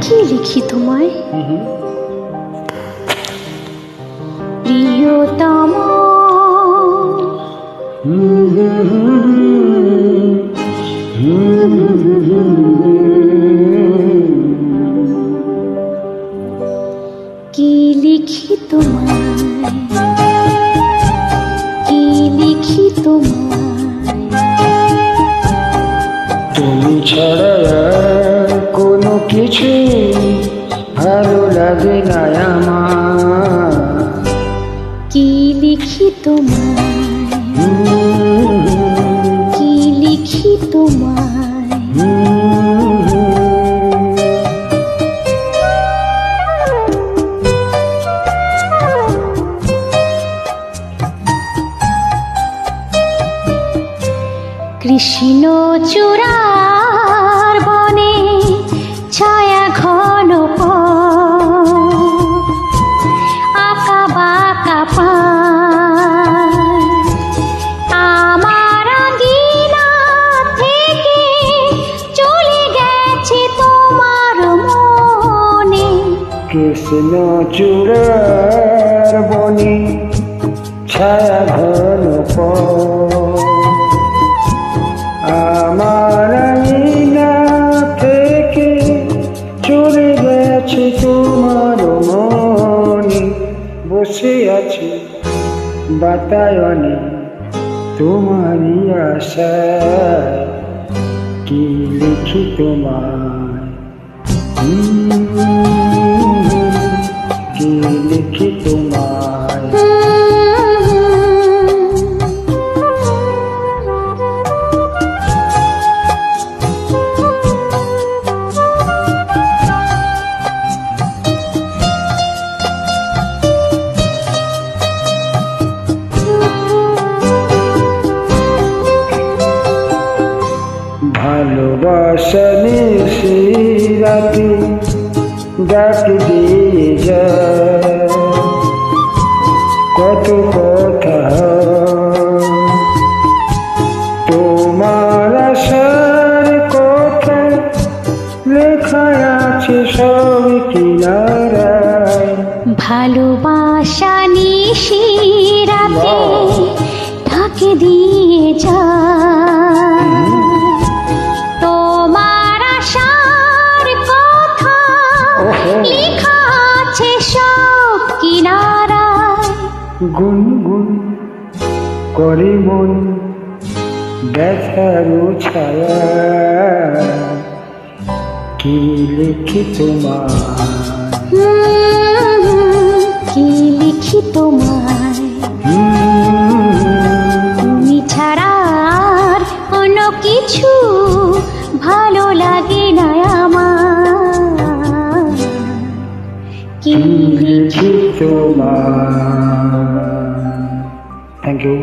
কি লিখি তোমায় প্রিয়তম, কি লিখি তোমায়, কি লিখি তোমায়। তুমি ছাড়া কোনো কিছু ভালো লাগে না আমার। কি লিখি তোমায়, কি লিখি তোমায়। কৃষ্ণ চূড়ার বনে ছায়া ঘন আঁকা বাঁকা আমার আঙিনা থেকে চলে গেছে তোমার মনে। কৃষ্ণ চূড়ার বনে ছায়া ঘন আমার আঙিনা থেকে চলে গেছে তোমার মনে। বসে আছে বাতায়নে তোমারই আশা, কি লিখি তোমায়, কি লিখি তোমায়। ভালোবাসা নিশি রাতে ডাক দিয়ে যায়, কত কথা তোমার আশার কথা লেখা আছে সব কিনারায়। ভালোবাসা নিশি রাতে ডাক দিয়ে যায়, তোমার আশার কথা লেখা আছে সব কিনারায়। গুনগুন করে মন ব্যথার ছায়া, কি লিখি তোমায়, কি লিখি তোমায়। তুমি ছাড়া আর অন্য কিছু ভালো লাগে না আমার, কি লিখি তোমায়। Thank you.